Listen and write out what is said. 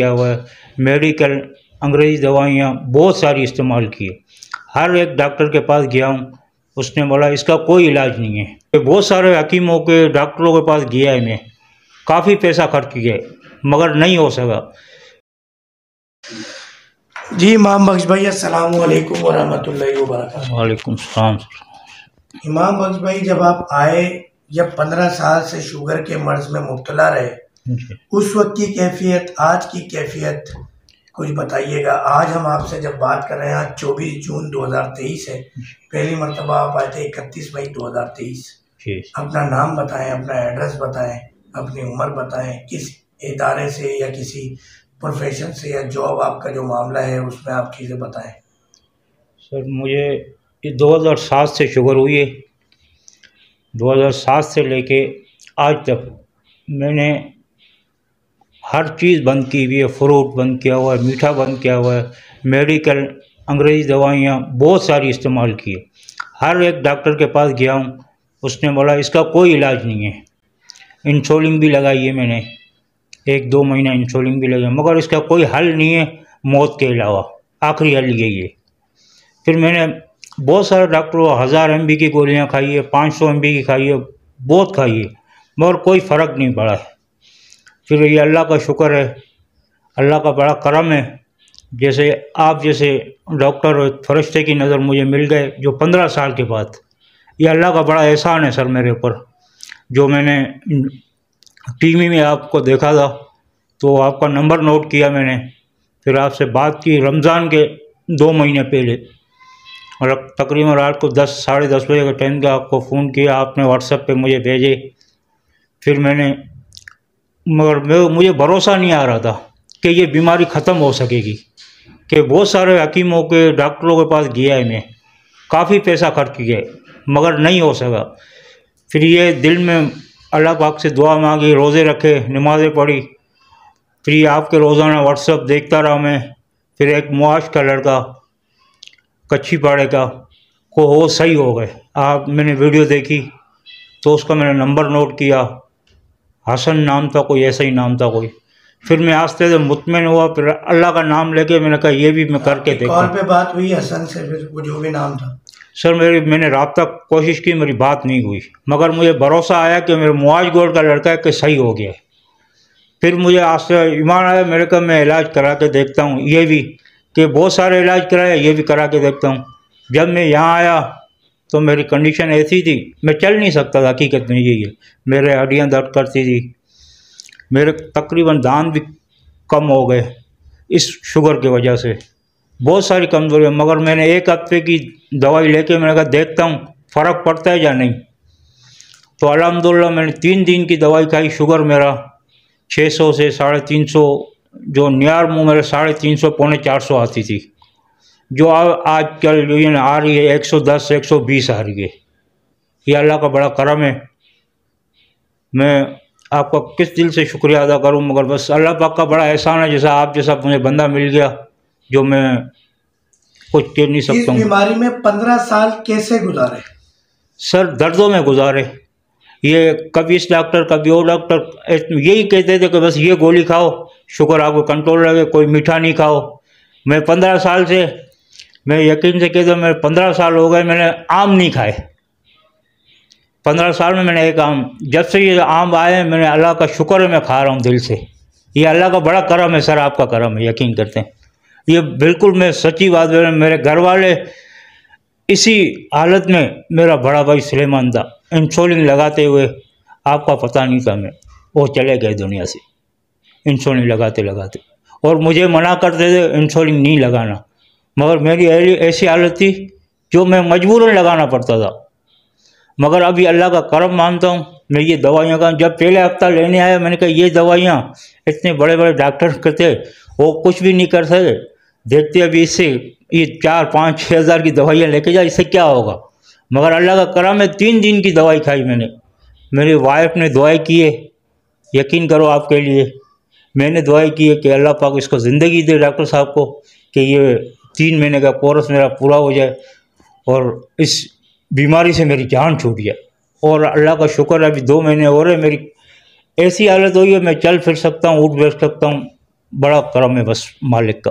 किया हुआ है, मेडिकल अंग्रेज़ी दवाइयाँ बहुत सारी इस्तेमाल की है। हर एक डॉक्टर के पास गया हूँ, उसने बोला इसका कोई इलाज नहीं है। बहुत सारे हकीमों के डॉक्टरों के पास गया है, मैं काफ़ी पैसा खर्च किया मगर नहीं हो सका। जी इमाम बख्श भाई, अस्सलाम वालेकुम वरहमतुल्लाहि वबरकातुहू। वालेकुम सलाम। इमाम बख्श भाई, जब आप आए, जब 15 साल से शुगर के मर्ज में मुब्तला रहे, उस वक्त की कैफियत, आज की कैफियत कुछ बताइएगा। आज हम आपसे जब बात कर रहे हैं, आज 24 जून 2023 है। पहली मरतबा आप आए थे 31 मई 2023। अपना नाम बताएं, अपना एड्रेस बताएं, अपनी उम्र बताएं, किस इदारे से या किसी प्रोफेशन से या जॉब आपका जो मामला है उसमें आप चीज़ें बताएं। सर मुझे 2007 से शुगर हुई है। 2007 से लेके आज तक मैंने हर चीज़ बंद की हुई है। फ्रूट बंद किया हुआ है, मीठा बंद किया हुआ है, मेडिकल अंग्रेज़ी दवाइयाँ बहुत सारी इस्तेमाल की है। हर एक डॉक्टर के पास गया हूँ, उसने बोला इसका कोई इलाज नहीं है। इंसुलिन भी लगाई है मैंने, 1-2 महीना इंसुलिन भी लगाया, मगर इसका कोई हल नहीं है मौत के अलावा। आखिरी हल यही है। फिर मैंने बहुत सारे डॉक्टरों 1000 mg की गोलियाँ खाई है, 500 mg की खाई है, बहुत खाई है, मगर कोई फ़र्क नहीं पड़ा है। फिर ये अल्लाह का शुक्र है, अल्लाह का बड़ा करम है, जैसे आप जैसे डॉक्टर और फरिश्ते की नज़र मुझे मिल गए जो 15 साल के बाद। ये अल्लाह का बड़ा एहसान है सर मेरे ऊपर। जो मैंने टीवी में आपको देखा था तो आपका नंबर नोट किया मैंने, फिर आपसे बात की रमज़ान के 2 महीने पहले, और तकरीबन रात को 10-10:30 बजे के टाइम का आपको फ़ोन किया, आपने व्हाट्सएप पे मुझे भेजे। फिर मैंने, मगर मुझे भरोसा नहीं आ रहा था कि ये बीमारी ख़त्म हो सकेगी, कि बहुत सारे हकीमों के डॉक्टरों के पास गया है, मैं काफ़ी पैसा खर्च किया मगर नहीं हो सका। फिर ये दिल में अल्लाह पाक से दुआ मांगी, रोज़े रखे, नमाज़ें पढ़ी, फिर ये आपके रोज़ाना व्हाट्सएप देखता रहा मैं। फिर एक मुआश का लड़का कच्ची पाड़े का को वो सही हो गए, मैंने वीडियो देखी तो उसका मैंने नंबर नोट किया, हसन नाम था कोई, ऐसा ही नाम था कोई। फिर मैं आस्ते से मुतमिन हुआ, फिर अल्लाह का नाम लेके मैंने कहा ये भी मैं करके देखा। कॉल पे बात हुई हसन से, फिर वो जो भी नाम था? सर मैंने राब्ता कोशिश की, मेरी बात नहीं हुई, मगर मुझे भरोसा आया कि मेरे मुआज गोड़ का लड़का है कि सही हो गया। फिर मुझे आस्ते ईमान आया, मेरे का मैं इलाज करा के देखता हूँ, ये भी कि बहुत सारे इलाज कराया, ये भी करा के देखता हूँ। जब मैं यहाँ आया तो मेरी कंडीशन ऐसी थी, मैं चल नहीं सकता था, हकीकत में यही है। मेरे हड्डियाँ दर्द करती थी, मेरे तकरीबन दांत भी कम हो गए इस शुगर की वजह से, बहुत सारी कमज़ोरी। मगर मैंने 1 हफ्ते की दवाई लेके मैंने कहा देखता हूँ फ़र्क पड़ता है या नहीं। तो अल्हम्दुलिल्लाह मैंने 3 दिन की दवाई खाई, शुगर मेरा 600 से 350, जो नियर मुँह मेरे 350 पौने 400 आती थी, जो आजकल जो ये आ रही है 110-120 आ रही है। ये अल्लाह का बड़ा करम है। मैं आपका किस दिल से शुक्रिया अदा करूं, मगर बस अल्लाह पाक का बड़ा एहसान है, जैसा आप जैसा मुझे बंदा मिल गया जो मैं कुछ कह नहीं सकता हूँ। इस बीमारी में 15 साल कैसे गुजारे? सर दर्दों में गुजारे। ये कभी इस डॉक्टर कभी वो डॉक्टर यही कहते थे कि बस ये गोली खाओ, शुगर आपको कंट्रोल रहे, कोई मीठा नहीं खाओ। मैं 15 साल से, मैं यकीन से कहता हूँ, मेरे 15 साल हो गए मैंने आम नहीं खाए। 15 साल में मैंने एक आम, जब से ये आम आए मैंने, अल्लाह का शुक्र है मैं खा रहा हूँ दिल से। ये अल्लाह का बड़ा करम है सर, आपका करम है, यकीन करते हैं। ये बिल्कुल मैं सच्ची बात है। मेरे घर वाले इसी हालत में, मेरा बड़ा भाई सुलेमान था, इंसुलिन लगाते हुए, आपका पता नहीं था, मैं वो चले गए दुनिया से इंसुलिन लगाते लगाते, और मुझे मना करते थे इंसुलिन नहीं लगाना, मगर मेरी ऐसी हालत थी जो मैं मजबूरन लगाना पड़ता था। मगर अभी अल्लाह का करम मानता हूँ मैं। ये दवाइयाँ का जब पहले हफ्ता लेने आया, मैंने कहा ये दवाइयाँ इतने बड़े बड़े डॉक्टर करते वो कुछ भी नहीं कर सके, देखते अभी इससे ये 4-5-6 हज़ार की दवाइयाँ लेके जा, इससे क्या होगा। मगर अल्लाह का करम है, 3 दिन की दवाई खाई मैंने, मेरी वाइफ ने दुआएं की है, यकीन करो आपके लिए मैंने दुआएं की है कि अल्लाह पाक इसको ज़िंदगी दे डॉक्टर साहब को, कि ये 3 महीने का कोर्स मेरा पूरा हो जाए और इस बीमारी से मेरी जान छूट जाए। और अल्लाह का शुक्र है अभी 2 महीने हो रहे, मेरी ऐसी हालत हुई है मैं चल फिर सकता हूँ, उठ बैठ सकता हूँ, बड़ा करम है बस मालिक का।